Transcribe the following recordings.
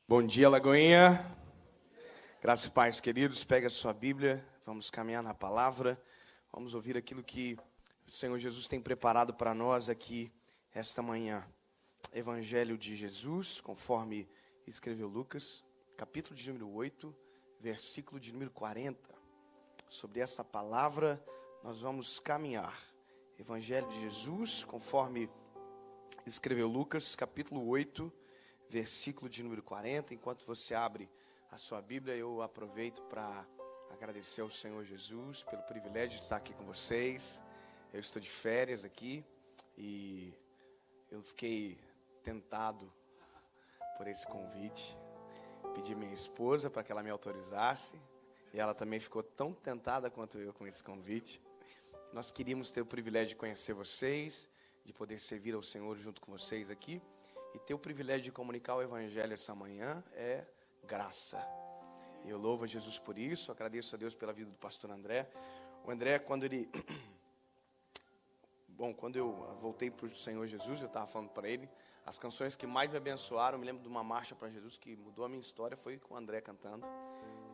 Bom dia, Lagoinha. Graças e paz, queridos. Pega a sua Bíblia, vamos caminhar na palavra. Vamos ouvir aquilo que o Senhor Jesus tem preparado para nós aqui esta manhã. Evangelho de Jesus, conforme escreveu Lucas, capítulo de número 8, versículo de número 40. Sobre essa palavra nós vamos caminhar. Evangelho de Jesus, conforme escreveu Lucas, capítulo 8, versículo de número 40. Enquanto você abre a sua Bíblia, eu aproveito para agradecer ao Senhor Jesus pelo privilégio de estar aqui com vocês. Eu estou de férias aqui e eu fiquei tentado por esse convite. Pedi minha esposa para que ela me autorizasse e ela também ficou tão tentada quanto eu com esse convite. Nós queríamos ter o privilégio de conhecer vocês, de poder servir ao Senhor junto com vocês aqui. E ter o privilégio de comunicar o Evangelho essa manhã é graça. E eu louvo a Jesus por isso, agradeço a Deus pela vida do pastor André. O André, quando eu voltei para o Senhor Jesus, eu estava falando para ele, as canções que mais me abençoaram, eu me lembro de uma marcha para Jesus que mudou a minha história, foi com o André cantando.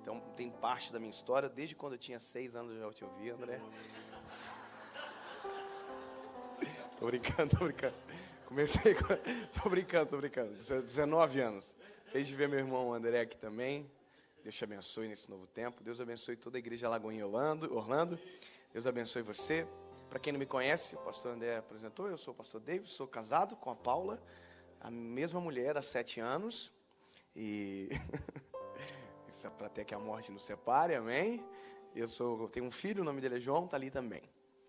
Então tem parte da minha história, desde quando eu tinha 6 anos eu já te ouvi, André. Tô brincando. Tô brincando. 19 anos. Fez de ver meu irmão André aqui também. Deus te abençoe nesse novo tempo. Deus abençoe toda a igreja Lagoinha Orlando. Deus abençoe você. Para quem não me conhece, o pastor André apresentou. Eu sou o pastor David, sou casado com a Paula, a mesma mulher há 7 anos. E isso é para até que a morte nos separe, amém? Eu tenho um filho, o nome dele é João, está ali também.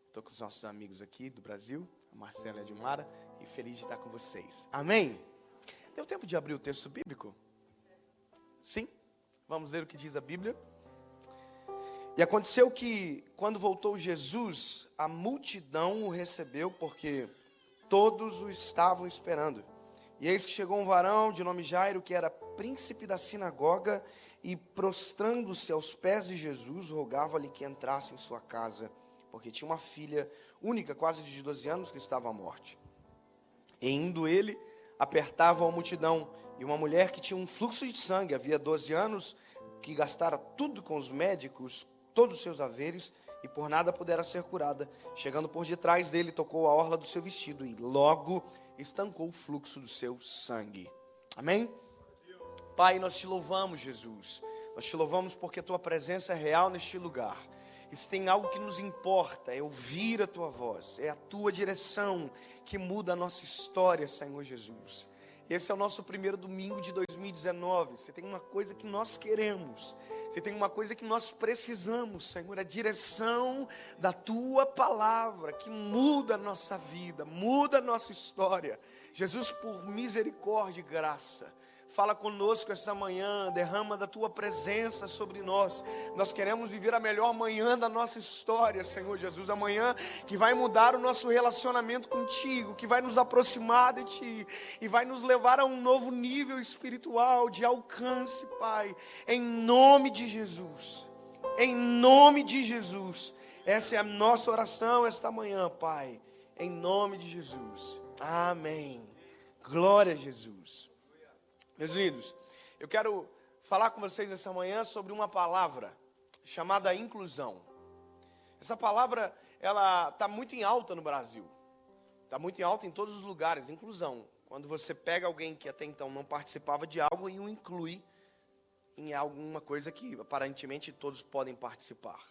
Estou com os nossos amigos aqui do Brasil, a Marcela e a Dilmara, e feliz de estar com vocês. Amém? Deu tempo de abrir o texto bíblico? Sim? Vamos ler o que diz a Bíblia. E aconteceu que, quando voltou Jesus, a multidão o recebeu, porque todos o estavam esperando. E eis que chegou um varão de nome Jairo, que era príncipe da sinagoga, e prostrando-se aos pés de Jesus, rogava-lhe que entrasse em sua casa, porque tinha uma filha única, quase de 12 anos, que estava à morte. E indo ele, apertava a multidão, e uma mulher que tinha um fluxo de sangue, havia 12 anos, que gastara tudo com os médicos, todos os seus haveres, e por nada pudera ser curada, chegando por detrás dele, tocou a orla do seu vestido, e logo estancou o fluxo do seu sangue. Amém? Pai, nós te louvamos, Jesus. Nós te louvamos porque a tua presença é real neste lugar. E se tem algo que nos importa, é ouvir a tua voz, é a tua direção que muda a nossa história, Senhor Jesus. Esse é o nosso primeiro domingo de 2019. Se tem uma coisa que nós queremos, se tem uma coisa que nós precisamos, Senhor, é a direção da tua palavra, que muda a nossa vida, muda a nossa história. Jesus, por misericórdia e graça, fala conosco essa manhã, derrama da tua presença sobre nós. Nós queremos viver a melhor manhã da nossa história, Senhor Jesus. A manhã que vai mudar o nosso relacionamento contigo, que vai nos aproximar de ti e vai nos levar a um novo nível espiritual de alcance, Pai. Em nome de Jesus. Em nome de Jesus. Essa é a nossa oração esta manhã, Pai. Em nome de Jesus. Amém. Glória a Jesus. Meus queridos, eu quero falar com vocês essa manhã sobre uma palavra chamada inclusão. Essa palavra, ela está muito em alta no Brasil. Está muito em alta em todos os lugares, inclusão. Quando você pega alguém que até então não participava de algo e o inclui em alguma coisa que aparentemente todos podem participar.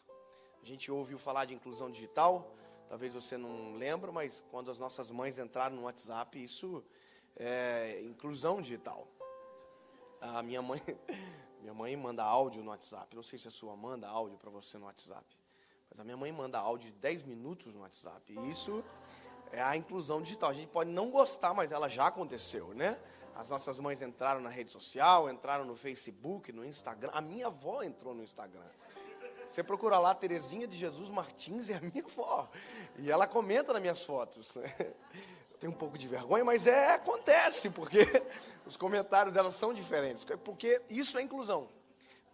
A gente ouviu falar de inclusão digital, talvez você não lembre, mas quando as nossas mães entraram no WhatsApp, isso é inclusão digital. A minha mãe manda áudio no WhatsApp. Não sei se a sua manda áudio para você no WhatsApp, mas a minha mãe manda áudio de 10 minutos no WhatsApp. E isso é a inclusão digital. A gente pode não gostar, mas ela já aconteceu, né? As nossas mães entraram na rede social, entraram no Facebook, no Instagram. A minha avó entrou no Instagram. Você procura lá Terezinha de Jesus Martins, é a minha avó. E ela comenta nas minhas fotos. Tem um pouco de vergonha, mas acontece, porque os comentários dela são diferentes, porque isso é inclusão.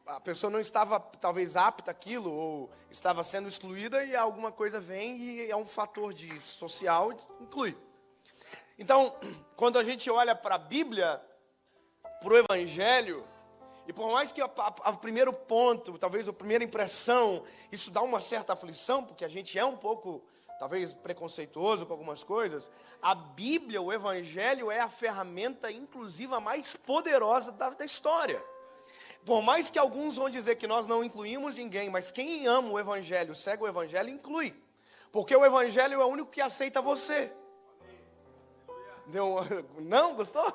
A pessoa não estava, talvez, apta àquilo, ou estava sendo excluída, e alguma coisa vem e é um fator social, inclui. Então, quando a gente olha para a Bíblia, para o Evangelho, e por mais que a primeiro ponto, talvez a primeira impressão, isso dá uma certa aflição, porque a gente é um pouco, talvez, preconceituoso com algumas coisas, a Bíblia, o Evangelho é a ferramenta, inclusive, a mais poderosa da história. Por mais que alguns vão dizer que nós não incluímos ninguém, mas quem ama o Evangelho, segue o Evangelho, inclui. Porque o Evangelho é o único que aceita você. Não, gostou?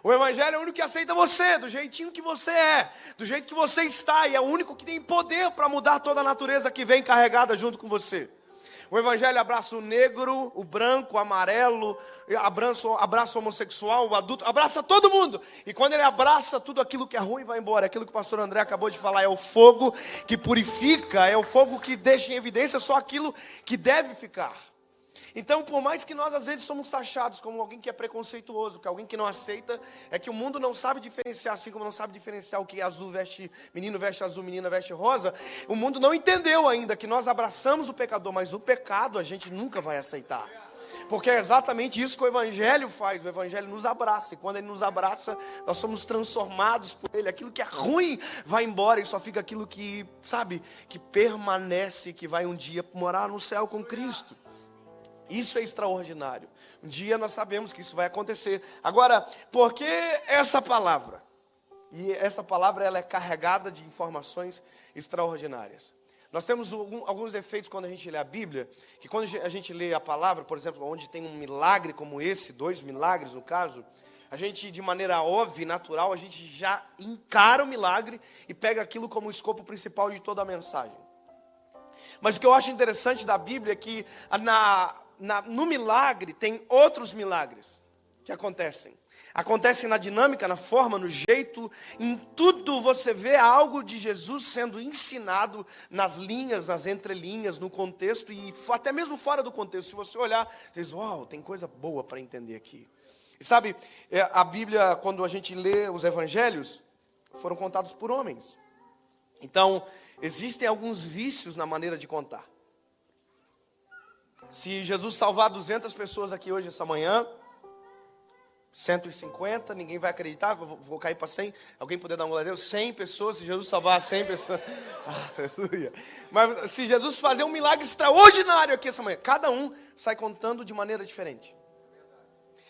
O Evangelho é o único que aceita você, do jeitinho que você é, do jeito que você está, e é o único que tem poder para mudar toda a natureza que vem carregada junto com você. O Evangelho abraça o negro, o branco, o amarelo, abraça o homossexual, o adulto, abraça todo mundo. E quando ele abraça, tudo aquilo que é ruim vai embora. Aquilo que o pastor André acabou de falar, é o fogo que purifica, é o fogo que deixa em evidência só aquilo que deve ficar. Então, por mais que nós às vezes somos taxados como alguém que é preconceituoso, que alguém que não aceita, é que o mundo não sabe diferenciar, assim como não sabe diferenciar o que é azul veste, menino veste azul, menina veste rosa, o mundo não entendeu ainda que nós abraçamos o pecador, mas o pecado a gente nunca vai aceitar. Porque é exatamente isso que o Evangelho faz, o Evangelho nos abraça, e quando Ele nos abraça, nós somos transformados por Ele, aquilo que é ruim vai embora, e só fica aquilo que, sabe, que permanece, que vai um dia morar no céu com Cristo. Isso é extraordinário. Um dia nós sabemos que isso vai acontecer. Agora, por que essa palavra? E essa palavra ela é carregada de informações extraordinárias. Nós temos alguns efeitos quando a gente lê a Bíblia, que quando a gente lê a palavra, por exemplo, onde tem um milagre como esse, 2 milagres no caso, a gente de maneira óbvia e natural, a gente já encara o milagre e pega aquilo como o escopo principal de toda a mensagem. Mas o que eu acho interessante da Bíblia é que no milagre tem outros milagres que acontecem. Acontecem na dinâmica, na forma, no jeito, em tudo você vê algo de Jesus sendo ensinado nas linhas, nas entrelinhas, no contexto e até mesmo fora do contexto. Se você olhar, você diz, uau, tem coisa boa para entender aqui. E sabe, a Bíblia, quando a gente lê os evangelhos, foram contados por homens. Então, existem alguns vícios na maneira de contar. Se Jesus salvar 200 pessoas aqui hoje, essa manhã, 150, ninguém vai acreditar, vou cair para 100, alguém poder dar um glória a Deus, 100 pessoas, se Jesus salvar 100 pessoas, aleluia. Mas se Jesus fazer um milagre extraordinário aqui essa manhã, cada um sai contando de maneira diferente.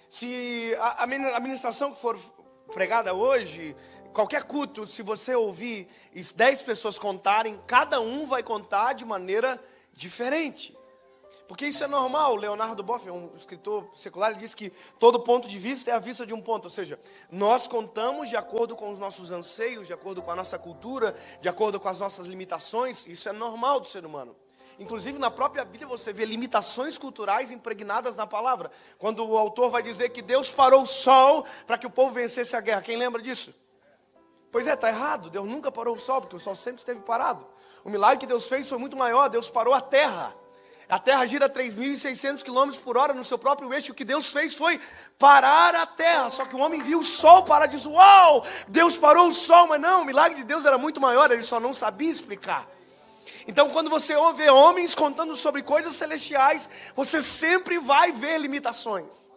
Se a ministração que for pregada hoje, qualquer culto, se você ouvir 10 pessoas contarem, cada um vai contar de maneira diferente. Porque isso é normal. Leonardo Boff, um escritor secular, ele diz que todo ponto de vista é a vista de um ponto. Ou seja, nós contamos de acordo com os nossos anseios, de acordo com a nossa cultura, de acordo com as nossas limitações. Isso é normal do ser humano. Inclusive na própria Bíblia você vê limitações culturais impregnadas na palavra. Quando o autor vai dizer que Deus parou o sol para que o povo vencesse a guerra. Quem lembra disso? Pois é, está errado. Deus nunca parou o sol, porque o sol sempre esteve parado. O milagre que Deus fez foi muito maior. Deus parou a terra. A terra gira 3.600 km por hora no seu próprio eixo. O que Deus fez foi parar a terra. Só que o homem viu o sol parar e disse, uau, Deus parou o sol. Mas não, o milagre de Deus era muito maior, ele só não sabia explicar. Então quando você ouve homens contando sobre coisas celestiais, você sempre vai ver limitações.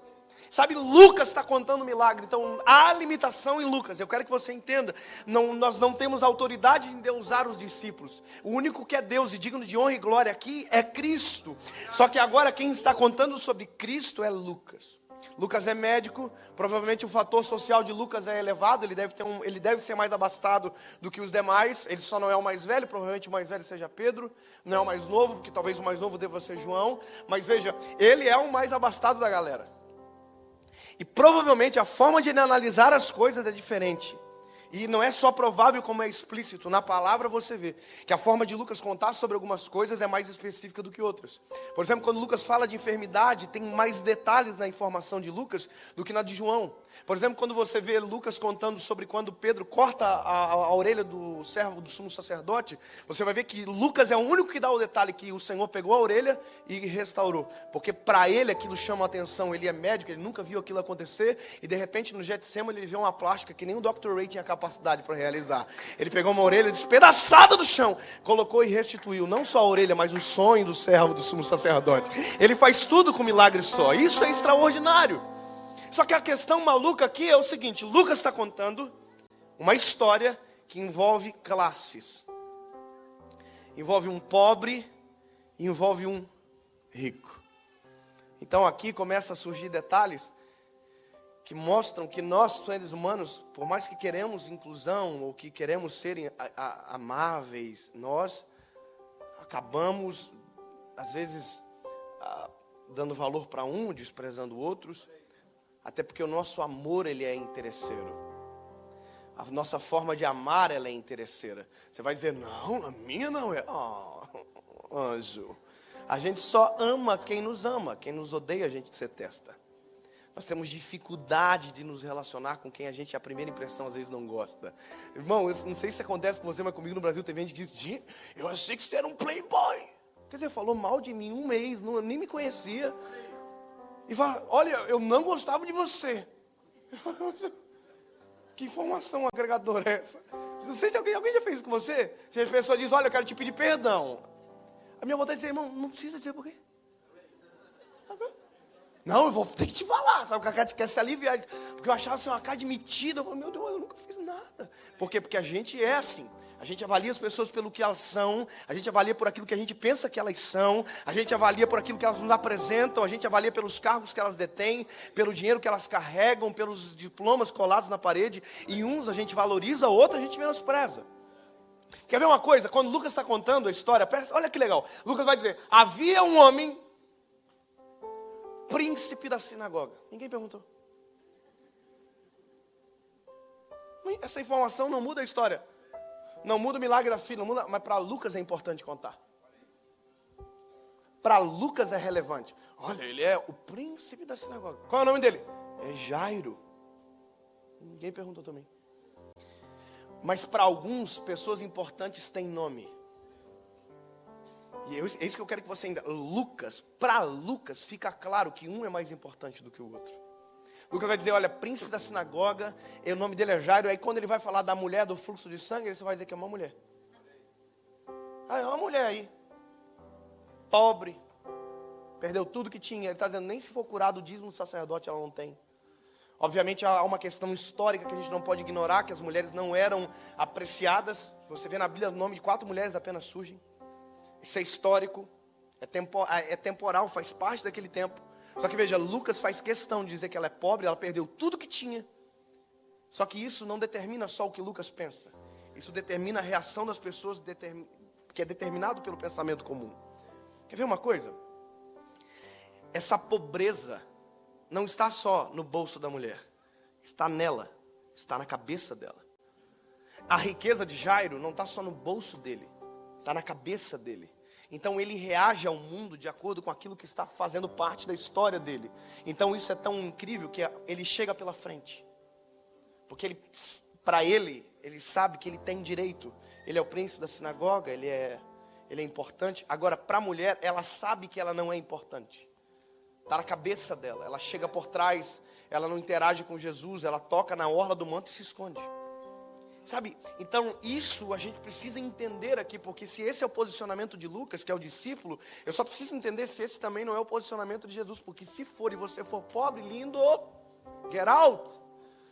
Sabe, Lucas está contando um milagre, então há limitação em Lucas. Eu quero que você entenda, nós não temos autoridade em endeusar os discípulos. O único que é Deus e digno de honra e glória aqui é Cristo. Só que agora quem está contando sobre Cristo é Lucas. Lucas é médico, provavelmente o fator social de Lucas é elevado, ele deve ser mais abastado do que os demais, ele só não é o mais velho, provavelmente o mais velho seja Pedro, não é o mais novo, porque talvez o mais novo deva ser João, mas veja, ele é o mais abastado da galera. E provavelmente a forma de ele analisar as coisas é diferente. E não é só provável como é explícito. Na palavra você vê que a forma de Lucas contar sobre algumas coisas é mais específica do que outras. Por exemplo, quando Lucas fala de enfermidade, tem mais detalhes na informação de Lucas do que na de João. Por exemplo, quando você vê Lucas contando sobre quando Pedro corta a orelha do servo do sumo sacerdote, você vai ver que Lucas é o único que dá o detalhe que o Senhor pegou a orelha e restaurou. Porque para ele aquilo chama a atenção, ele é médico, ele nunca viu aquilo acontecer, e de repente no Getsemane ele vê uma plástica que nem o Dr. Ray tinha capacidade para realizar. Ele pegou uma orelha despedaçada do chão, colocou e restituiu, não só a orelha, mas o sonho do servo do sumo sacerdote. Ele faz tudo com milagre só, isso é extraordinário. Só que a questão maluca aqui é o seguinte: Lucas está contando uma história que envolve classes. Envolve um pobre e envolve um rico. Então aqui começa a surgir detalhes que mostram que nós, seres humanos, por mais que queremos inclusão ou que queremos ser amáveis, nós acabamos, às vezes, dando valor para um, desprezando outros, até porque o nosso amor, ele é interesseiro. A nossa forma de amar, ela é interesseira. Você vai dizer, não, a minha não é. Oh, anjo. A gente só ama quem nos ama. Quem nos odeia, a gente detesta. Nós temos dificuldade de nos relacionar com quem a gente, a primeira impressão, às vezes não gosta. Irmão, eu não sei se acontece com você, mas comigo no Brasil tem gente que diz, gente, eu achei que você era um playboy. Quer dizer, falou mal de mim um mês, nem me conhecia. E fala, olha, eu não gostava de você. Que informação agregadora é essa? Não sei se alguém já fez isso com você. Se a pessoa diz, olha, eu quero te pedir perdão. A minha vontade é dizer, irmão, não precisa dizer por quê. Não, eu vou ter que te falar. Sabe, o Cacá quer se aliviar. Porque eu achava você uma cara de metida. Eu falei, meu Deus, eu nunca fiz nada. Por quê? Porque a gente é assim. A gente avalia as pessoas pelo que elas são. A gente avalia por aquilo que a gente pensa que elas são. A gente avalia por aquilo que elas nos apresentam. A gente avalia pelos cargos que elas detêm. Pelo dinheiro que elas carregam. Pelos diplomas colados na parede. E uns a gente valoriza, outros a gente menospreza. Quer ver uma coisa? Quando Lucas está contando a história, olha que legal. Lucas vai dizer, havia um homem, príncipe da sinagoga. Ninguém perguntou. Essa informação não muda a história. Não muda o milagre da filha, não muda, mas para Lucas é importante contar. Para Lucas é relevante. Olha, ele é o príncipe da sinagoga. Qual é o nome dele? É Jairo. Ninguém perguntou também. Mas para alguns, pessoas importantes têm nome. E é isso que eu quero que você ainda... Para Lucas, fica claro que um é mais importante do que o outro. Lucas vai dizer, olha, príncipe da sinagoga, e o nome dele é Jairo. Aí quando ele vai falar da mulher do fluxo de sangue, ele só vai dizer que é uma mulher. Ah, é uma mulher aí. Pobre. Perdeu tudo que tinha. Ele está dizendo, nem se for curado o dízimo do sacerdote, ela não tem. Obviamente há uma questão histórica que a gente não pode ignorar, que as mulheres não eram apreciadas. Você vê na Bíblia o nome de 4 mulheres apenas surgem. Isso é histórico, é temporal, faz parte daquele tempo. Só que veja, Lucas faz questão de dizer que ela é pobre, ela perdeu tudo que tinha. Só que isso não determina só o que Lucas pensa. Isso determina a reação das pessoas, que é determinado pelo pensamento comum. Quer ver uma coisa? Essa pobreza não está só no bolso da mulher. Está nela, está na cabeça dela. A riqueza de Jairo não está só no bolso dele. Está na cabeça dele. Então ele reage ao mundo de acordo com aquilo que está fazendo parte da história dele. Então isso é tão incrível que ele chega pela frente. Porque para ele sabe que ele tem direito. Ele é o príncipe da sinagoga, ele é importante. Agora, para a mulher, ela sabe que ela não é importante. Está na cabeça dela. Ela chega por trás, ela não interage com Jesus, ela toca na orla do manto e se esconde. Sabe, então isso a gente precisa entender aqui, porque se esse é o posicionamento de Lucas, que é o discípulo, eu só preciso entender se esse também não é o posicionamento de Jesus, porque se for e você for pobre, lindo, get out.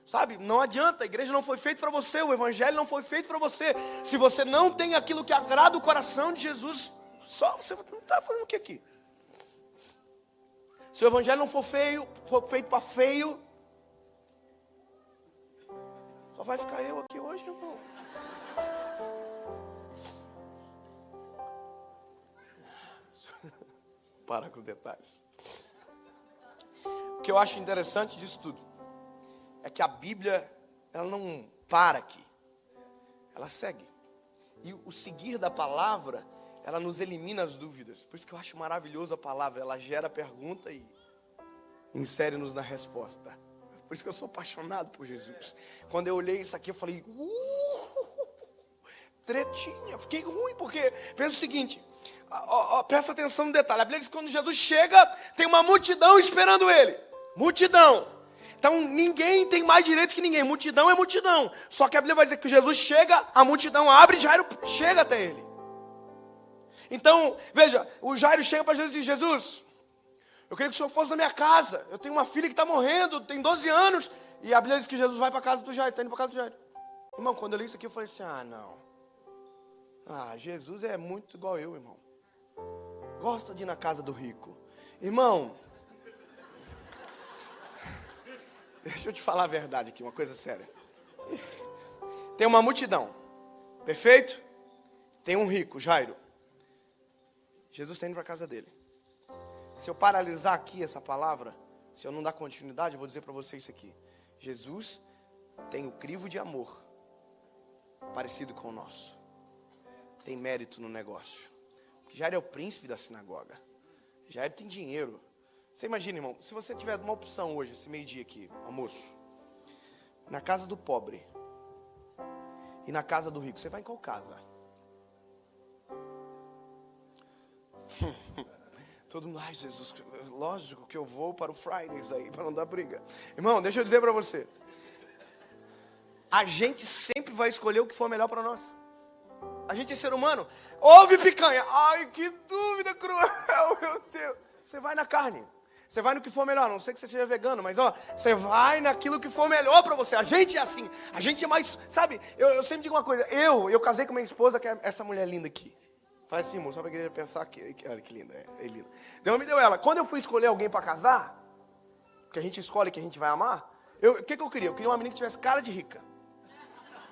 Sabe, não adianta, a igreja não foi feita para você, o evangelho não foi feito para você. Se você não tem aquilo que agrada o coração de Jesus, só você não está fazendo o que aqui? Se o evangelho não for feito para feio, só vai ficar eu aqui hoje, irmão. Para com os detalhes. O que eu acho interessante disso tudo é que a Bíblia, ela não para aqui. Ela segue. E o seguir da palavra, ela nos elimina as dúvidas. Por isso que eu acho maravilhoso a palavra. Ela gera pergunta e insere-nos na resposta. Por isso que eu sou apaixonado por Jesus. Quando eu olhei isso aqui, eu falei, tretinha. Fiquei ruim, porque pensa o seguinte, presta atenção no detalhe. A Bíblia diz que quando Jesus chega, tem uma multidão esperando ele. Multidão. Então ninguém tem mais direito que ninguém. Multidão é multidão. Só que a Bíblia vai dizer que Jesus chega, a multidão abre e Jairo chega até ele. Então, veja, o Jairo chega para Jesus e diz, Jesus, Eu queria que o Senhor fosse na minha casa. Eu tenho uma filha que está morrendo, tem 12 anos. E a Bíblia diz que Jesus vai para a casa do Jairo, está indo para a casa do Jairo. Irmão, quando eu li isso aqui, eu falei assim, não. Jesus é muito igual eu, irmão. Gosta de ir na casa do rico. Irmão, deixa eu te falar a verdade aqui, uma coisa séria. Tem uma multidão, perfeito? Tem um rico, Jairo. Jesus está indo para a casa dele. Se eu paralisar aqui essa palavra, se eu não dar continuidade, eu vou dizer para você isso aqui. Jesus tem o crivo de amor parecido com o nosso. Tem mérito no negócio. Jairo é o príncipe da sinagoga. Jairo tem dinheiro. Você imagina, irmão, se você tiver uma opção hoje, esse meio-dia aqui, almoço, na casa do pobre e na casa do rico, você vai em qual casa? Todo mundo, Jesus, lógico que eu vou para o Fridays aí, para não dar briga. Irmão, deixa eu dizer para você. A gente sempre vai escolher o que for melhor para nós. A gente é ser humano. Ouve picanha. Ai, que dúvida cruel, meu Deus. Você vai na carne. Você vai no que for melhor. Não sei que você seja vegano, mas você vai naquilo que for melhor para você. A gente é assim. A gente é mais, sabe? Eu sempre digo uma coisa. Eu casei com minha esposa, que é essa mulher linda aqui. Faz assim, moço, só para a igreja pensar que olha que linda, é linda. Deus me deu ela. Quando eu fui escolher alguém para casar, que a gente escolhe, que a gente vai amar, o que eu queria? Eu queria uma menina que tivesse cara de rica.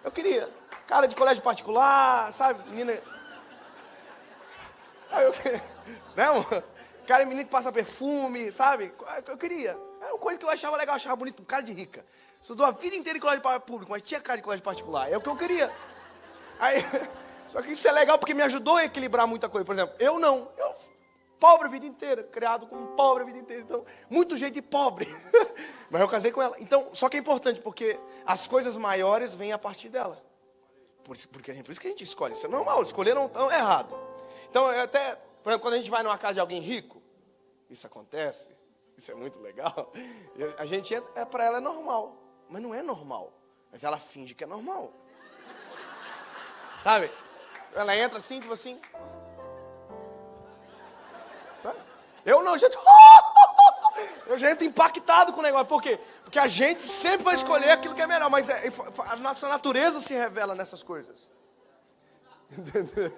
Eu queria. Cara de colégio particular, sabe? Menina. Né, amor? Cara, menina que passa perfume, sabe? Eu queria. Era uma coisa que eu achava legal, eu achava bonito. Cara de rica. Estudou a vida inteira em colégio público, mas tinha cara de colégio particular. É o que eu queria. Aí, só que isso é legal porque me ajudou a equilibrar muita coisa. Por exemplo, eu não. Eu pobre a vida inteira, criado como pobre a vida inteira. Então, muito jeito de pobre. Mas eu casei com ela. Então, só que é importante, porque as coisas maiores vêm a partir dela. Por isso que a gente escolhe. Isso é normal, escolher não é errado. Então, até, por exemplo, quando a gente vai numa casa de alguém rico, isso acontece, isso é muito legal. A gente para ela é normal, mas não é normal. Mas ela finge que é normal. Sabe? Ela entra assim, tipo assim. Eu não, gente. Eu já entro impactado com o negócio. Por quê? Porque a gente sempre vai escolher aquilo que é melhor. Mas a nossa natureza se revela nessas coisas. Entendeu?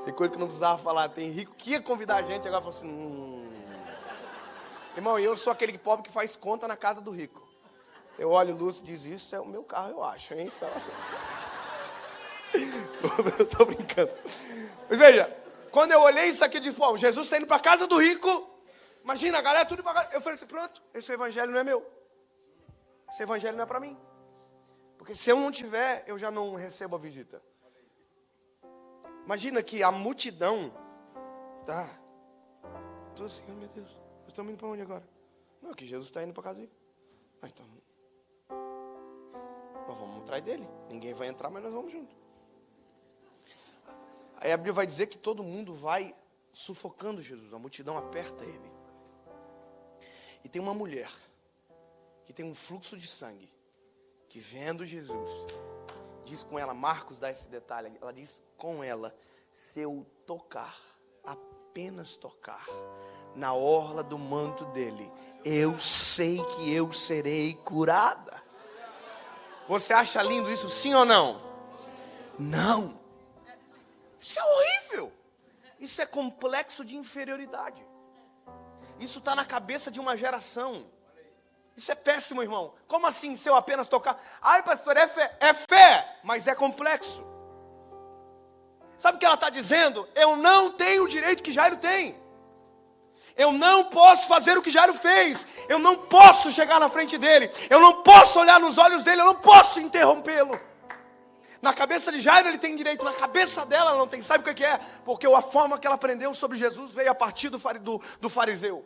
Tem coisa que não precisava falar. Tem rico que ia convidar a gente. Agora falou assim. Irmão, eu sou aquele pobre que faz conta na casa do rico. Eu olho o Lúcio e diz, isso é o meu carro, eu acho, hein? Eu tô brincando. Mas veja, quando eu olhei isso aqui, eu disse, pô, Jesus está indo para a casa do rico. Imagina, a galera tudo para casa. Eu falei assim, pronto, esse evangelho não é meu. Esse evangelho não é para mim. Porque se eu não tiver, eu já não recebo a visita. Imagina que a multidão, tá? Tô assim, oh, meu Deus, nós estamos indo para onde agora? Não, que Jesus está indo para a casa do rico. Então, nós vamos atrás dele. Ninguém vai entrar, mas nós vamos junto. Aí a Bíblia vai dizer que todo mundo vai sufocando Jesus. A multidão aperta ele. E tem uma mulher que tem um fluxo de sangue, que vendo Jesus, diz com ela, Marcos dá esse detalhe, ela diz com ela, se eu tocar, apenas tocar, na orla do manto dele, eu sei que eu serei curada. Você acha lindo isso, sim ou não? Não. Isso é horrível. Isso é complexo de inferioridade. Isso está na cabeça de uma geração. Isso é péssimo, irmão. Como assim, se eu apenas tocar? Ai, pastor, é fé. É fé, mas é complexo. Sabe o que ela está dizendo? Eu não tenho o direito que Jairo tem. Eu não posso fazer o que Jairo fez. Eu não posso chegar na frente dele. Eu não posso olhar nos olhos dele. Eu não posso interrompê-lo. Na cabeça de Jairo ele tem direito, na cabeça dela ela não tem. Sabe o que é? Porque a forma que ela aprendeu sobre Jesus veio a partir do fariseu.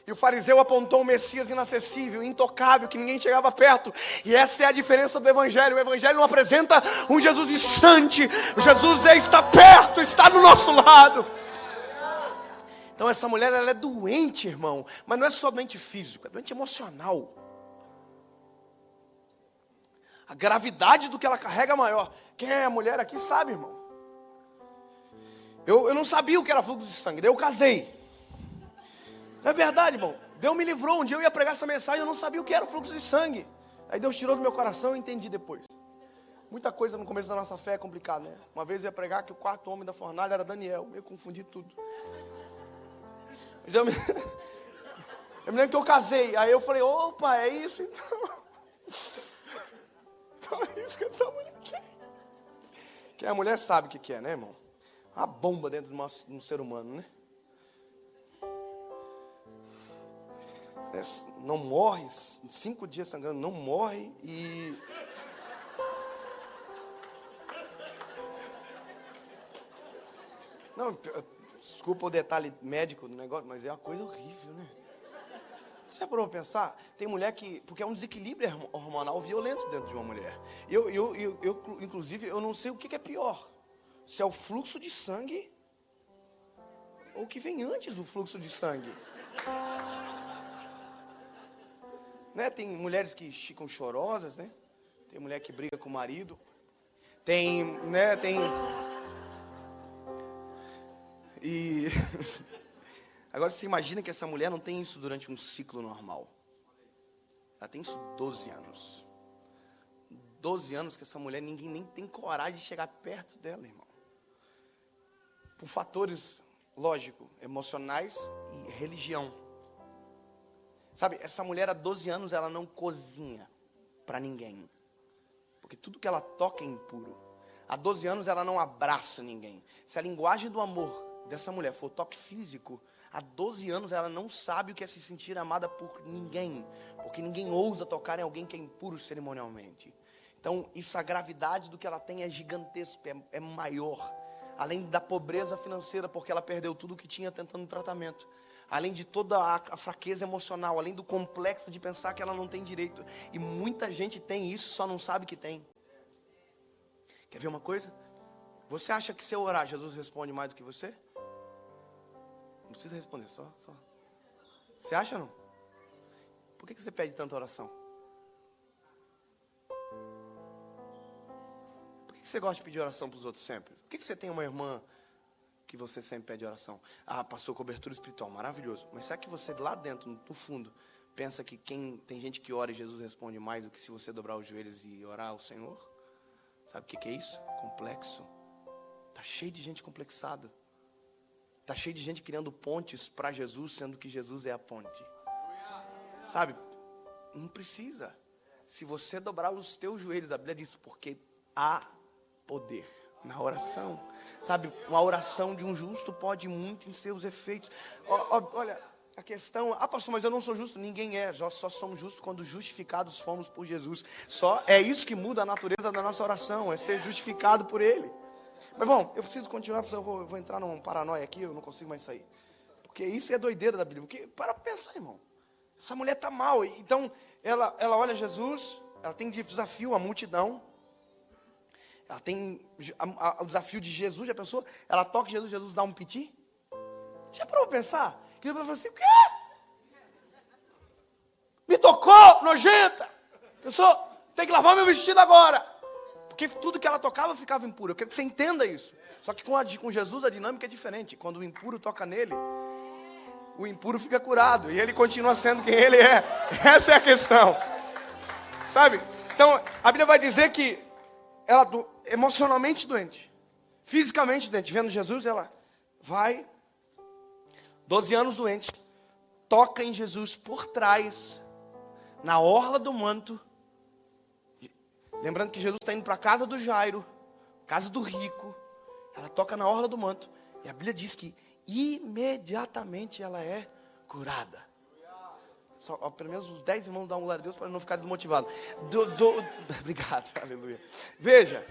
E o fariseu apontou um Messias inacessível, intocável, que ninguém chegava perto. E essa é a diferença do Evangelho. O Evangelho não apresenta um Jesus distante. O Jesus está perto, está do nosso lado. Então essa mulher ela é doente, irmão. Mas não é só doente físico, é doente emocional. A gravidade do que ela carrega é maior. Quem é a mulher aqui sabe, irmão. Eu não sabia o que era fluxo de sangue. Daí eu casei. É verdade, irmão. Deus me livrou. Um dia eu ia pregar essa mensagem, eu não sabia o que era o fluxo de sangue. Aí Deus tirou do meu coração e eu entendi depois. Muita coisa no começo da nossa fé é complicada, né? Uma vez eu ia pregar que o quarto homem da fornalha era Daniel. Eu confundi tudo. Mas eu me lembro que eu casei. Aí eu falei, opa, é isso então. Então é isso que essa mulher tem. Quem a mulher sabe o que é, né, irmão? Uma bomba dentro de um ser humano, né? Não morre, 5 dias sangrando, não morre e... Não, desculpa o detalhe médico do negócio, mas é uma coisa horrível, né? Você já parou pra pensar? Tem mulher que... Porque é um desequilíbrio hormonal violento dentro de uma mulher. Inclusive, eu não sei o que é pior. Se é o fluxo de sangue ou o que vem antes do fluxo de sangue. Né? Tem mulheres que ficam chorosas, né? Tem mulher que briga com o marido. Tem, né? E agora você imagina que essa mulher não tem isso durante um ciclo normal. Ela tem isso 12 anos. 12 anos que essa mulher, ninguém nem tem coragem de chegar perto dela, irmão. Por fatores, lógico, emocionais e religião. Sabe, essa mulher há 12 anos, ela não cozinha para ninguém. Porque tudo que ela toca é impuro. Há 12 anos, ela não abraça ninguém. Se a linguagem do amor dessa mulher for toque físico, há 12 anos ela não sabe o que é se sentir amada por ninguém. Porque ninguém ousa tocar em alguém que é impuro cerimonialmente. Então, isso, a gravidade do que ela tem é gigantesca, é maior. Além da pobreza financeira, porque ela perdeu tudo o que tinha tentando tratamento. Além de toda a fraqueza emocional, além do complexo de pensar que ela não tem direito. E muita gente tem isso, só não sabe que tem. Quer ver uma coisa? Você acha que se eu orar, Jesus responde mais do que você? Não precisa responder, só. Você acha ou não? Por que você pede tanta oração? Por que você gosta de pedir oração para os outros sempre? Por que você tem uma irmã que você sempre pede oração? Ah, pastor, cobertura espiritual, maravilhoso. Mas será que você lá dentro, no fundo, pensa que tem gente que ora e Jesus responde mais do que se você dobrar os joelhos e orar ao Senhor? Sabe o que é isso? Complexo. Está cheio de gente complexada. Está cheio de gente criando pontes para Jesus, sendo que Jesus é a ponte. Sabe? Não precisa. Se você dobrar os teus joelhos, a Bíblia diz, porque há poder na oração. Sabe? Uma oração de um justo pode muito em seus efeitos. Olha, a questão... Ah, pastor, mas eu não sou justo. Ninguém é. Nós só somos justos quando justificados fomos por Jesus. Só é isso que muda a natureza da nossa oração. É ser justificado por Ele. Mas bom, eu preciso continuar, porque eu vou entrar num paranoia aqui, eu não consigo mais sair. Porque isso é doideira da Bíblia. Porque, para pensar, irmão. Essa mulher está mal. Então, ela olha Jesus, ela tem desafio à multidão. Ela tem o desafio de Jesus, já pensou? Ela toca Jesus, Jesus dá um piti. Já parou para pensar? Que ele falou assim, o quê? Me tocou, nojenta. Pensou, tem que lavar meu vestido agora. Porque tudo que ela tocava ficava impuro. Eu quero que você entenda isso. Só que com Jesus a dinâmica é diferente. Quando o impuro toca nele, o impuro fica curado. E ele continua sendo quem ele é. Essa é a questão. Sabe? Então, a Bíblia vai dizer que ela, emocionalmente doente, fisicamente doente, vendo Jesus, ela vai, 12 anos doente, toca em Jesus por trás, na orla do manto. Lembrando que Jesus está indo para a casa do Jairo, casa do rico. Ela toca na orla do manto. E a Bíblia diz que imediatamente ela é curada. Só, pelo menos os 10 irmãos dão glória a Deus para não ficar desmotivado. Obrigado, aleluia. Veja.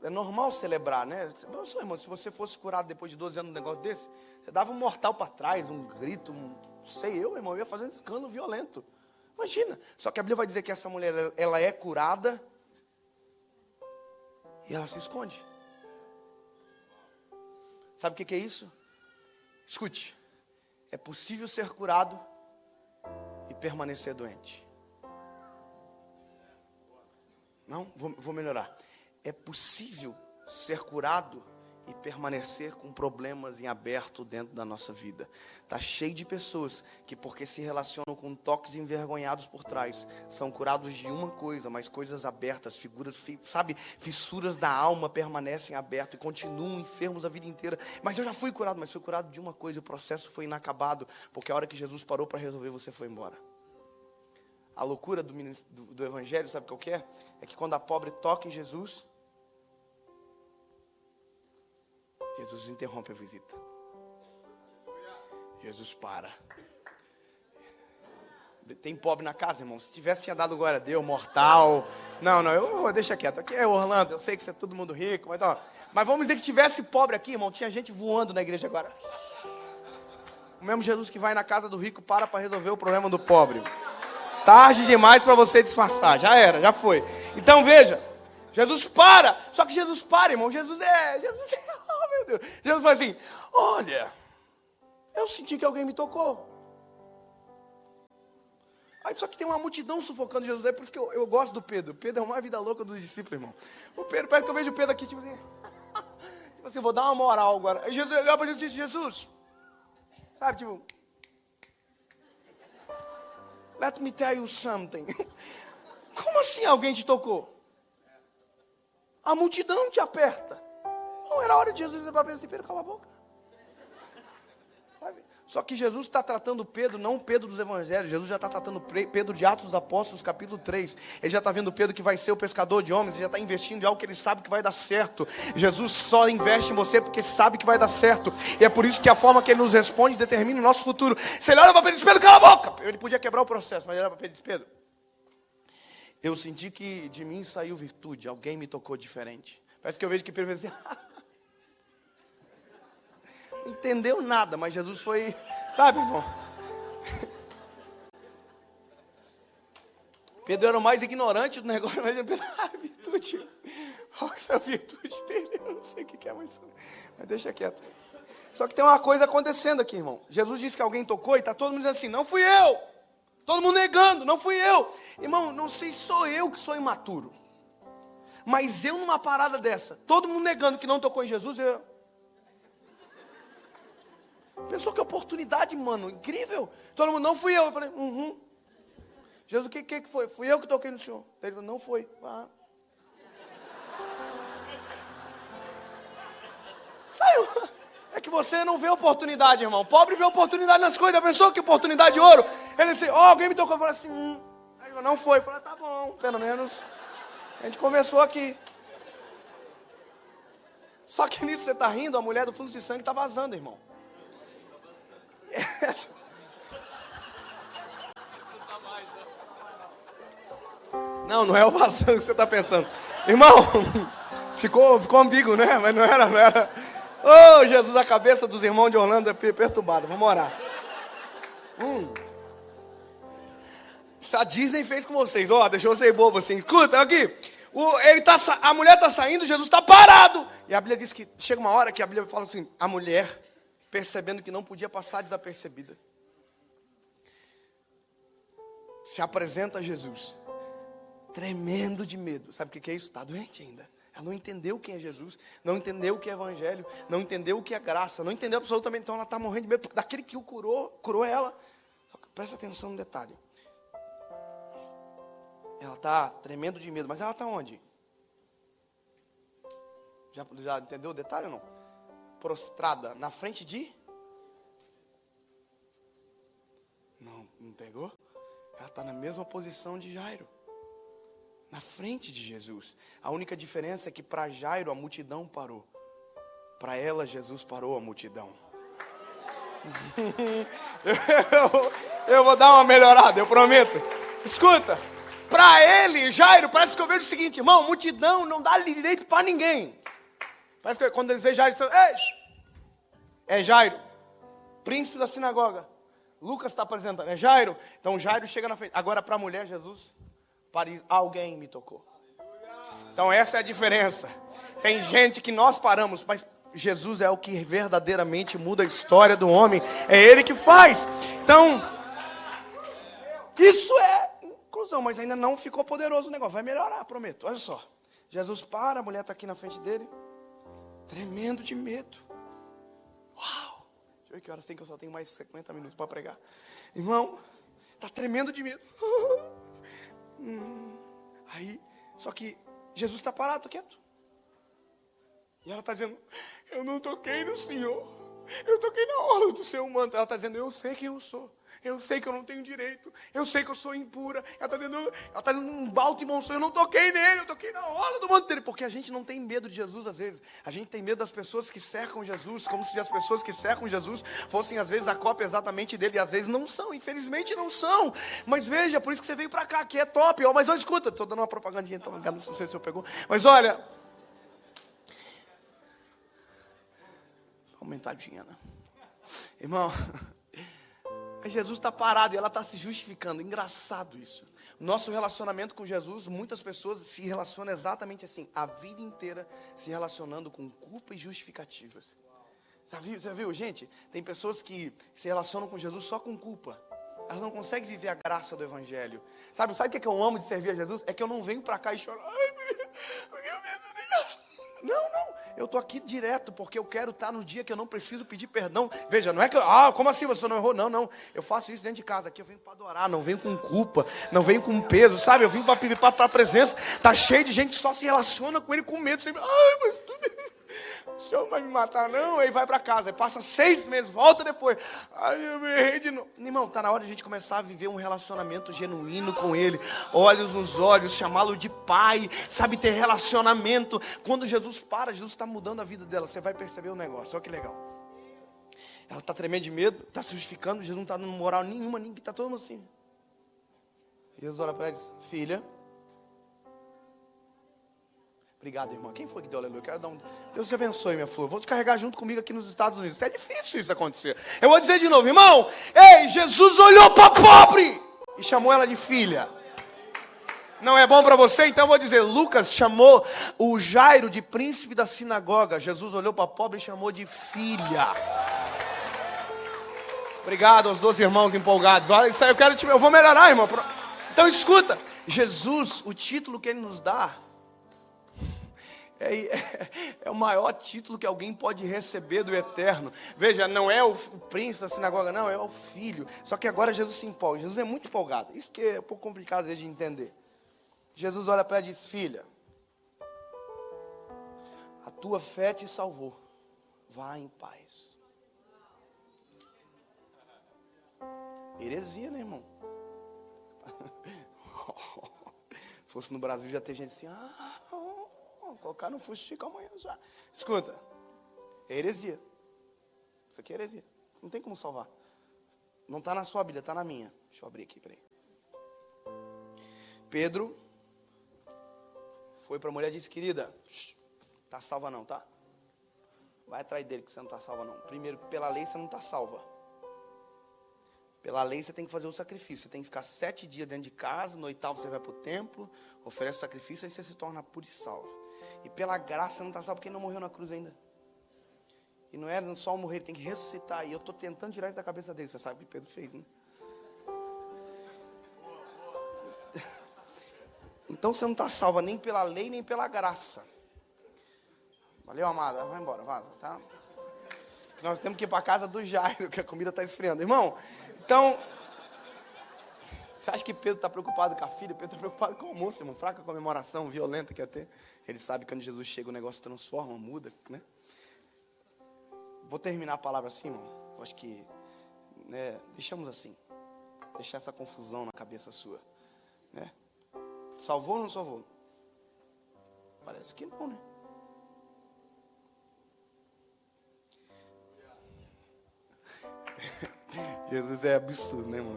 É normal celebrar, né? Irmão, se você fosse curado depois de 12 anos de um negócio desse, você dava um mortal para trás, um grito, irmão, eu ia fazer um escândalo violento. Imagina. Só que a Bíblia vai dizer que essa mulher, ela é curada e ela se esconde. Sabe o que é isso? Escute. É possível ser curado e permanecer doente. Não? Vou melhorar. É possível ser curado e permanecer com problemas em aberto dentro da nossa vida. Está cheio de pessoas que, porque se relacionam com toques envergonhados por trás, são curados de uma coisa, mas coisas abertas, fissuras da alma permanecem abertas e continuam enfermos a vida inteira. Mas eu já fui curado, mas fui curado de uma coisa, o processo foi inacabado, porque a hora que Jesus parou para resolver, você foi embora. A loucura do evangelho, sabe o que é? É que quando a pobre toca em Jesus, Jesus interrompe a visita. Jesus para. Tem pobre na casa, irmão. Se tivesse, tinha dado glória a Deus, mortal. Não, deixa quieto. Aqui é Orlando, eu sei que você é todo mundo rico. Mas vamos dizer que tivesse pobre aqui, irmão. Tinha gente voando na igreja agora. O mesmo Jesus que vai na casa do rico para resolver o problema do pobre. Tarde demais para você disfarçar. Já era, já foi. Então veja. Jesus para. Só que Jesus para, irmão. Jesus é... Oh, meu Deus. Jesus fala assim, olha, eu senti que alguém me tocou. Aí só que tem uma multidão sufocando Jesus. É por isso que eu gosto do Pedro. O Pedro é uma vida louca dos discípulos, irmão. O Pedro, parece que eu vejo o Pedro aqui, tipo assim, tipo assim, vou dar uma moral agora. Aí Jesus olhou para Jesus e disse, Jesus, sabe, tipo, let me tell you something. Como assim alguém te tocou? A multidão te aperta. Não era hora de Jesus dizer para Pedro assim, Pedro, cala a boca. Sabe? Só que Jesus está tratando Pedro, não Pedro dos evangelhos. Jesus já está tratando Pedro de Atos dos Apóstolos, capítulo 3. Ele já está vendo Pedro que vai ser o pescador de homens. Ele já está investindo em algo que ele sabe que vai dar certo. Jesus só investe em você porque sabe que vai dar certo. E é por isso que a forma que ele nos responde determina o nosso futuro. Se ele olha para Pedro e diz, Pedro, cala a boca. Ele podia quebrar o processo, mas ele olha para Pedro e diz, Pedro, eu senti que de mim saiu virtude. Alguém me tocou diferente. Parece que eu vejo que Pedro vai dizer, não entendeu nada, mas Jesus foi, sabe, irmão? Pedro era o mais ignorante do negócio, mas Pedro, virtude. Qual é a virtude dele? Eu não sei o que é, mas deixa quieto. Só que tem uma coisa acontecendo aqui, irmão. Jesus disse que alguém tocou e está todo mundo dizendo assim, não fui eu. Todo mundo negando, não fui eu. Irmão, não sei se sou eu que sou imaturo. Mas eu numa parada dessa, todo mundo negando que não tocou em Jesus, Pensou que oportunidade, mano, incrível. Todo mundo, não fui eu. Eu falei, Jesus, o que foi? Fui eu que toquei no senhor. Ele falou, não foi. Saiu. É que você não vê oportunidade, irmão. Pobre vê oportunidade nas coisas. Já pensou que oportunidade de ouro? Ele disse, alguém me tocou. Eu falei assim, Aí ele falou, não foi. Eu falei, tá bom, pelo menos a gente conversou aqui. Só que nisso você está rindo, a mulher do fluxo de sangue está vazando, irmão. Não é o vazando que você está pensando. Irmão, ficou ambíguo, né? Mas não era. Oh, Jesus, a cabeça dos irmãos de Orlando é perturbada. Vamos orar. Isso a Disney fez com vocês. Deixou você bobo assim. Escuta, aqui. A mulher está saindo, Jesus está parado. E a Bíblia diz que chega uma hora que a Bíblia fala assim, a mulher, percebendo que não podia passar desapercebida, se apresenta a Jesus, tremendo de medo. Sabe o que é isso? Está doente ainda. Ela não entendeu quem é Jesus, não entendeu o que é evangelho, não entendeu o que é graça, não entendeu absolutamente. Então ela está morrendo de medo, porque daquele que o curou ela. Só que presta atenção no detalhe. Ela está tremendo de medo, mas ela está onde? Já entendeu o detalhe ou não? Prostrada, na frente de? Não pegou? Ela está na mesma posição de Jairo. Na frente de Jesus. A única diferença é que para Jairo a multidão parou. Para ela Jesus parou a multidão. Eu vou dar uma melhorada, eu prometo. Escuta. Para ele, Jairo, parece que eu vejo o seguinte, irmão, multidão não dá direito para ninguém. Parece que quando eles veem Jairo, eles falam, é Jairo, príncipe da sinagoga. Lucas está apresentando, é Jairo. Então Jairo chega na frente. Agora para a mulher, Jesus, alguém me tocou. Então essa é a diferença. Tem gente que nós paramos, mas Jesus é o que verdadeiramente muda a história do homem. É Ele que faz. Então, isso é inclusão, mas ainda não ficou poderoso o negócio. Vai melhorar, prometo. Olha só. Jesus para, a mulher está aqui na frente dele. tremendo de medo. Uau! Deixa eu ver que horas tem, que eu só tenho mais 50 minutos para pregar. Irmão, está tremendo de medo. Aí, só que Jesus está parado, está quieto. E ela está dizendo, eu não toquei no Senhor. Eu toquei na orla do seu manto. Ela está dizendo, eu sei quem eu sou. Eu sei que eu não tenho direito. Eu sei que eu sou impura. Ela está dando um Baltimore, eu não toquei nele. Eu toquei na orla do manto dele. Porque a gente não tem medo de Jesus às vezes. A gente tem medo das pessoas que cercam Jesus. Como se as pessoas que cercam Jesus fossem às vezes a cópia exatamente dele. E às vezes não são. Infelizmente não são. Mas veja, por isso que você veio para cá, que é top. Mas olha, escuta. Estou dando uma propagandinha. Então, não sei se o senhor pegou. Mas olha. Aumentadinha, né? Irmão, Jesus está parado e ela está se justificando. Engraçado isso. Nosso relacionamento com Jesus, muitas pessoas se relacionam exatamente assim, a vida inteira se relacionando com culpa e justificativas. Você viu, gente? Tem pessoas que se relacionam com Jesus só com culpa. Elas não conseguem viver a graça do Evangelho. Sabe o que eu amo de servir a Jesus? É que eu não venho para cá e choro. Não. Eu estou aqui direto porque eu quero estar no dia que eu não preciso pedir perdão. Veja, não é que como assim você não errou? Não. Eu faço isso dentro de casa. Aqui eu venho para adorar, não venho com culpa, não venho com peso, sabe? Eu vim para a presença. Tá cheio de gente que só se relaciona com ele com medo. Sempre, o senhor não vai me matar não? Aí vai para casa, aí passa 6 meses, volta depois. Eu me errei de novo. Irmão, tá na hora de a gente começar a viver um relacionamento genuíno com ele. Olhos nos olhos, chamá-lo de pai, sabe, ter relacionamento. Quando Jesus para, Jesus está mudando a vida dela. Você vai perceber o negócio, olha que legal. Ela está tremendo de medo, está se justificando. Jesus não está dando moral nenhuma, ninguém está todo mundo assim. Jesus olha para ela e diz, filha. Obrigado, irmão. Quem foi que deu aleluia? Eu quero dar um... Deus te abençoe, minha flor. Vou te carregar junto comigo aqui nos Estados Unidos. É difícil isso acontecer. Eu vou dizer de novo, irmão. Ei, Jesus olhou para a pobre e chamou ela de filha. Não é bom para você? Então eu vou dizer, Lucas chamou o Jairo de príncipe da sinagoga. Jesus olhou para a pobre e chamou de filha. Obrigado aos 12 irmãos empolgados. Olha isso aí, eu vou melhorar, irmão. Então escuta, Jesus, o título que ele nos dá, é o maior título que alguém pode receber do eterno. Veja, não é o príncipe da sinagoga, não, é o filho. Só que agora Jesus se empolga. Jesus é muito empolgado. Isso que é um pouco complicado de entender. Jesus olha para ela e diz, filha, a tua fé te salvou. Vá em paz. Heresia, né, irmão? Fosse no Brasil já tem gente assim, colocar no fuxico amanhã já. Escuta, é heresia. Isso aqui é heresia. Não tem como salvar. Não está na sua Bíblia, está na minha. Deixa eu abrir aqui, peraí. Pedro foi para a mulher e disse, querida, está salva não, tá? Vai atrás dele que você não está salva não. Primeiro, pela lei você não está salva. Pela lei você tem que fazer o sacrifício. Você tem que ficar 7 dias dentro de casa. No 8º você vai para o templo, oferece o sacrifício, aí você se torna puro e salvo. E pela graça você não está salvo porque ele não morreu na cruz ainda. E não é só morrer, ele tem que ressuscitar. E eu estou tentando tirar isso da cabeça dele. Você sabe o que Pedro fez, né? Então você não está salva nem pela lei, nem pela graça. Valeu, amada. Vai embora, vaza, tá? Nós temos que ir para a casa do Jairo, que a comida está esfriando. Irmão, então... Você acha que Pedro está preocupado com a filha? Pedro está preocupado com o almoço, irmão. Fraca comemoração, violenta que ia ter. Ele sabe que quando Jesus chega o negócio transforma, muda, né? Vou terminar a palavra assim, irmão. Eu acho que, né, deixamos assim. Deixar essa confusão na cabeça sua, né? Salvou ou não salvou? Parece que não, né? Jesus é absurdo, né, irmão?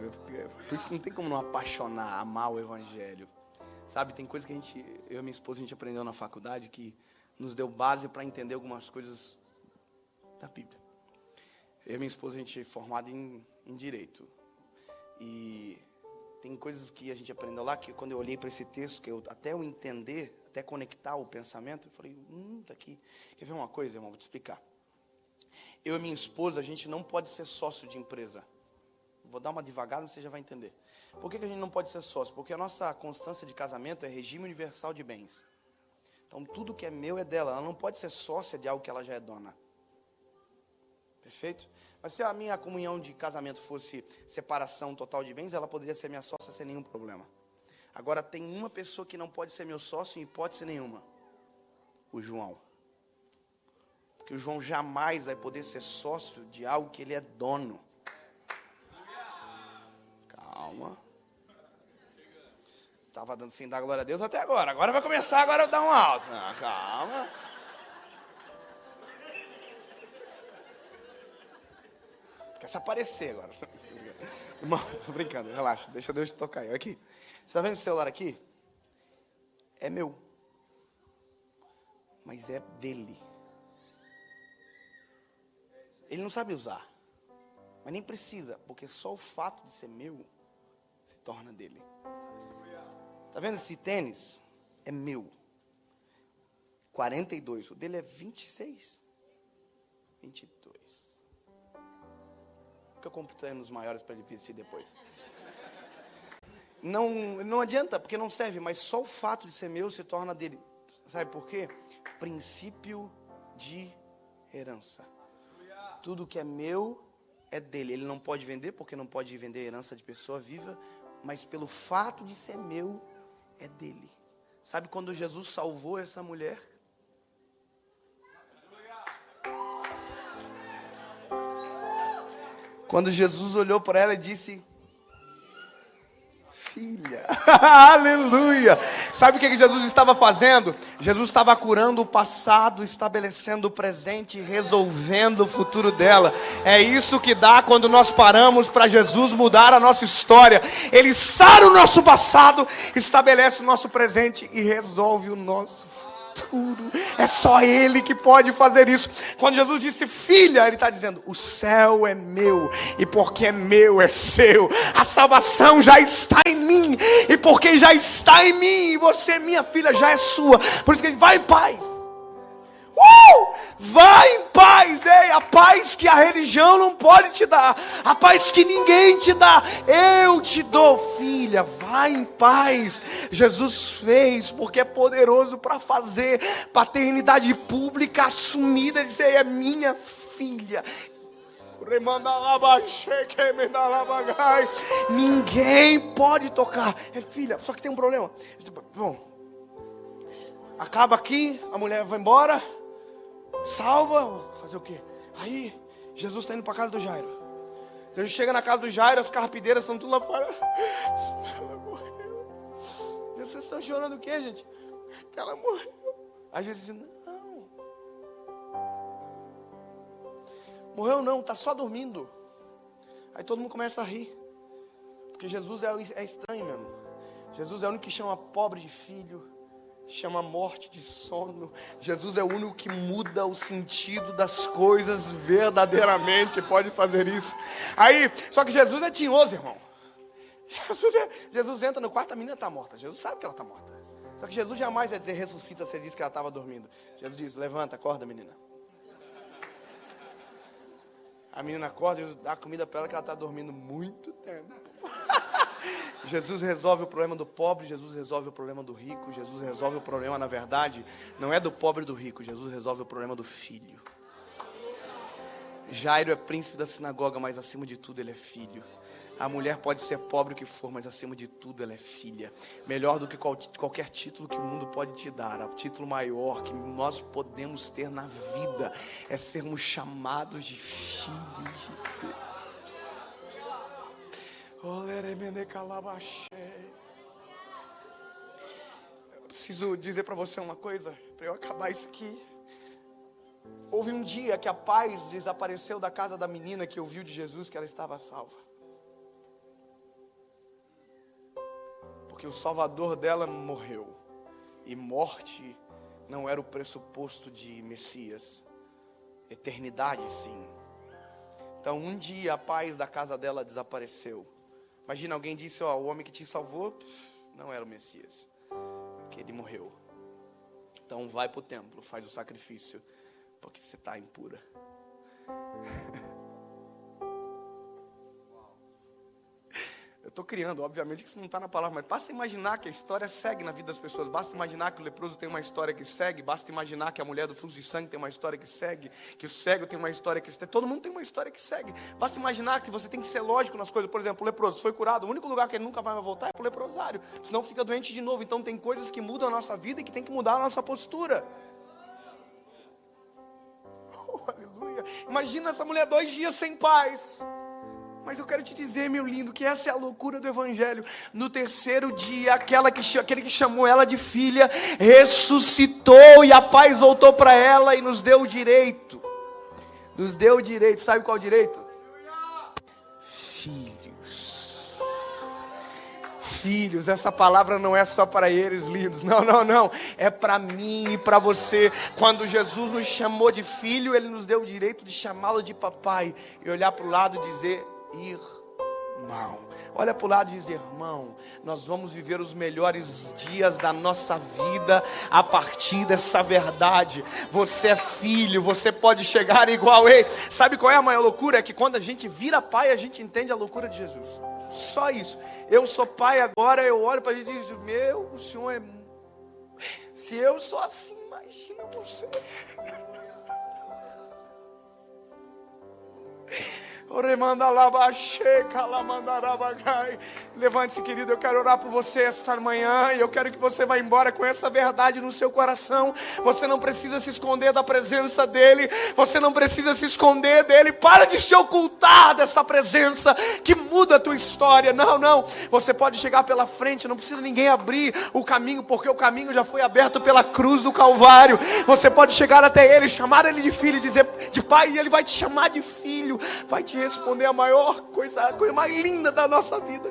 Por isso não tem como não apaixonar, amar o Evangelho. Sabe, tem coisa que eu e minha esposa, a gente aprendeu na faculdade que nos deu base para entender algumas coisas da Bíblia. Eu e minha esposa, a gente é formado em Direito. E tem coisas que a gente aprendeu lá, que quando eu olhei para esse texto, que até eu entender, até conectar o pensamento, eu falei, tá aqui. Quer ver uma coisa, irmão? Vou te explicar. Eu e minha esposa, a gente não pode ser sócio de empresa. Vou dar uma devagada, você já vai entender. Por que a gente não pode ser sócio? Porque a nossa constância de casamento é regime universal de bens. Então tudo que é meu é dela. Ela não pode ser sócia de algo que ela já é dona. Perfeito? Mas se a minha comunhão de casamento fosse separação total de bens, ela poderia ser minha sócia sem nenhum problema. Agora tem uma pessoa que não pode ser meu sócio em hipótese nenhuma. O João. Porque o João jamais vai poder ser sócio de algo que ele é dono. Calma. Estava dando sem dar glória a Deus até agora. Agora vai começar, agora eu dar um alto. Não, calma. Quer se aparecer agora. Irmão, tô brincando, relaxa. Deixa Deus te tocar. Aqui. Você está vendo esse celular aqui? É meu. Mas é dele. Ele não sabe usar. Mas nem precisa. Porque só o fato de ser meu se torna dele. Está vendo esse tênis? É meu. 42. O dele é 26. 22. Porque eu compro tênis maiores para ele vestir depois. Não adianta, porque não serve. Mas só o fato de ser meu se torna dele. Sabe por quê? Princípio de herança. Tudo que é meu é dele. Ele não pode vender, porque não pode vender herança de pessoa viva. Mas pelo fato de ser meu, é dele. Sabe quando Jesus salvou essa mulher? Quando Jesus olhou para ela e disse: filha. Aleluia. Sabe o que Jesus estava fazendo? Jesus estava curando o passado, estabelecendo o presente, resolvendo o futuro dela. É isso que dá quando nós paramos para Jesus mudar a nossa história. Ele sara o nosso passado, estabelece o nosso presente e resolve o nosso futuro. É só Ele que pode fazer isso. Quando Jesus disse filha, Ele está dizendo: o céu é meu, e porque é meu é seu. A salvação já está em mim, e porque já está em mim, e você, minha filha, já é sua. Por isso que Ele vai em paz. Vai em paz. Ei, a paz que a religião não pode te dar, a paz que ninguém te dá, eu te dou, filha. Vai em paz. Jesus fez porque é poderoso para fazer. Paternidade pública assumida. Ele disse: é minha filha. Ninguém pode tocar. É filha, só que tem um problema. Bom, acaba aqui, a mulher vai embora, salva, fazer o quê? Aí, Jesus está indo para a casa do Jairo. Jesus chega na casa do Jairo, as carpideiras estão tudo lá fora. Ela morreu. Vocês estão chorando o quê, gente? Que ela morreu. Aí Jesus diz: não. Morreu não, está só dormindo. Aí todo mundo começa a rir. Porque Jesus é estranho mesmo. Jesus é o único que chama pobre de filho, chama a morte de sono. Jesus é o único que muda o sentido das coisas verdadeiramente. Pode fazer isso. Aí, só que Jesus é tinhoso, irmão. Jesus entra no quarto, a menina está morta. Jesus sabe que ela está morta. Só que Jesus jamais vai dizer ressuscita se ele disse que ela estava dormindo. Jesus diz: levanta, acorda, menina. A menina acorda e dá comida para ela, que ela está dormindo muito tempo. Jesus resolve o problema do pobre, Jesus resolve o problema do rico, Jesus resolve o problema, na verdade, não é do pobre e do rico, Jesus resolve o problema do filho. Jairo é príncipe da sinagoga, mas acima de tudo ele é filho. A mulher pode ser pobre o que for, mas acima de tudo ela é filha. Melhor do que qualquer título que o mundo pode te dar. O título maior que nós podemos ter na vida é sermos chamados de filhos de Deus. Eu preciso dizer para você uma coisa, para eu acabar isso aqui. Houve um dia que a paz desapareceu da casa da menina que ouviu de Jesus que ela estava salva. Porque o salvador dela morreu. E morte não era o pressuposto de Messias. Eternidade, sim. Então um dia a paz da casa dela desapareceu. Imagina, alguém disse: ó, o homem que te salvou não era o Messias, porque ele morreu. Então vai para o templo, faz o sacrifício, porque você está impura. Eu estou criando, obviamente que isso não está na palavra, mas basta imaginar que a história segue na vida das pessoas, basta imaginar que o leproso tem uma história que segue, basta imaginar que a mulher do fluxo de sangue tem uma história que segue, que o cego tem uma história que segue, todo mundo tem uma história que segue, basta imaginar que você tem que ser lógico nas coisas. Por exemplo, o leproso foi curado, o único lugar que ele nunca vai voltar é para o leprosário, senão fica doente de novo. Então tem coisas que mudam a nossa vida e que tem que mudar a nossa postura. Aleluia. Imagina essa mulher 2 dias sem paz. Mas eu quero te dizer, meu lindo, que essa é a loucura do evangelho. No 3º dia, aquele que chamou ela de filha ressuscitou e a paz voltou para ela e nos deu o direito. Nos deu o direito. Sabe qual direito? Filhos, essa palavra não é só para eles, lindos. Não. É para mim e para você. Quando Jesus nos chamou de filho, Ele nos deu o direito de chamá-lo de papai. E olhar para o lado e dizer, irmão. Olha para o lado e dizer, irmão, nós vamos viver os melhores dias da nossa vida a partir dessa verdade. Você é filho, você pode chegar igual ele. Sabe qual é a maior loucura? É que quando a gente vira pai, a gente entende a loucura de Jesus. Só isso. Eu sou pai agora, eu olho para ele e digo, o Senhor é... Se eu sou assim, imagina você. Levante-se, querido, eu quero orar por você esta manhã. E eu quero que você vá embora com essa verdade no seu coração. Você não precisa se esconder da presença dEle. Você não precisa se esconder dEle. Para de se ocultar dessa presença que muda a tua história. Não, você pode chegar pela frente. Não precisa ninguém abrir o caminho, porque o caminho já foi aberto pela cruz do Calvário. Você pode chegar até Ele, chamar Ele de filho, dizer de pai, e Ele vai te chamar de filho. Vai te responder a maior coisa, a coisa mais linda da nossa vida.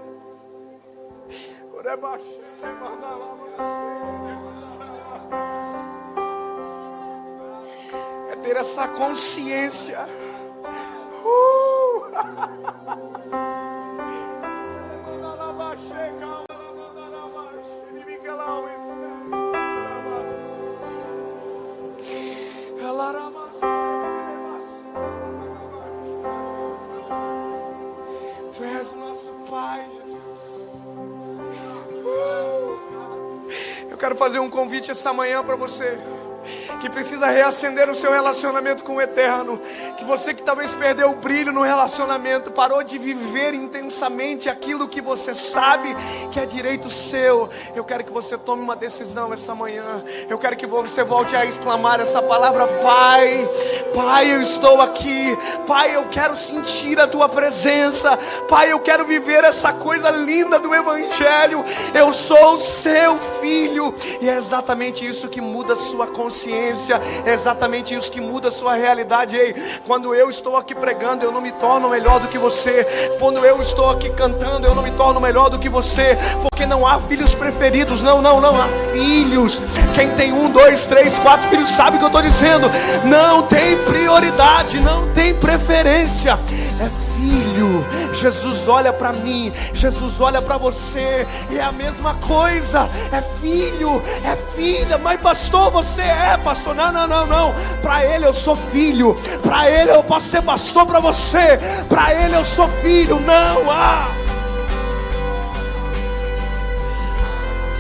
É ter essa consciência. Tu és o nosso Pai, Jesus. Eu quero fazer um convite essa manhã para você que precisa reacender o seu relacionamento com o Eterno. Que você que talvez perdeu o brilho no relacionamento, parou de viver intensamente aquilo que você sabe que é direito seu. Eu quero que você tome uma decisão essa manhã. Eu quero que você volte a exclamar essa palavra: Pai, Pai, eu estou aqui. Pai, eu quero sentir a Tua presença. Pai, eu quero viver essa coisa linda do Evangelho. Eu sou o seu filho. E é exatamente isso que muda a sua consciência. É exatamente isso que muda a sua realidade. Ei, quando eu estou aqui pregando, eu não me torno melhor do que você. Quando eu estou aqui cantando, eu não me torno melhor do que você. Porque não há filhos preferidos. Não, há filhos. Quem tem 1, 2, 3, 4 filhos sabe o que eu estou dizendo. Não tem prioridade, não tem preferência. É filho. Jesus olha para mim, Jesus olha para você, e é a mesma coisa. É filho, é filha. Mas pastor, você é pastor? Não. Para Ele eu sou filho. Para Ele eu posso ser pastor. Para você, para Ele eu sou filho. Não há.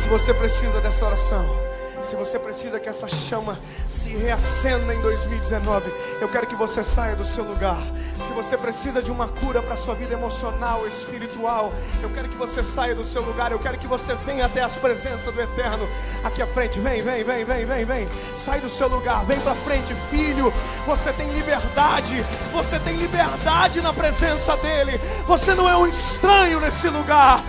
Se você precisa dessa oração, se você precisa que essa chama se reacenda em 2019, eu quero que você saia do seu lugar. Se você precisa de uma cura para a sua vida emocional, espiritual, eu quero que você saia do seu lugar. Eu quero que você venha até as presenças do Eterno. Aqui à frente, vem. Sai do seu lugar, vem para frente, filho. Você tem liberdade. Você tem liberdade na presença dEle. Você não é um estranho nesse lugar.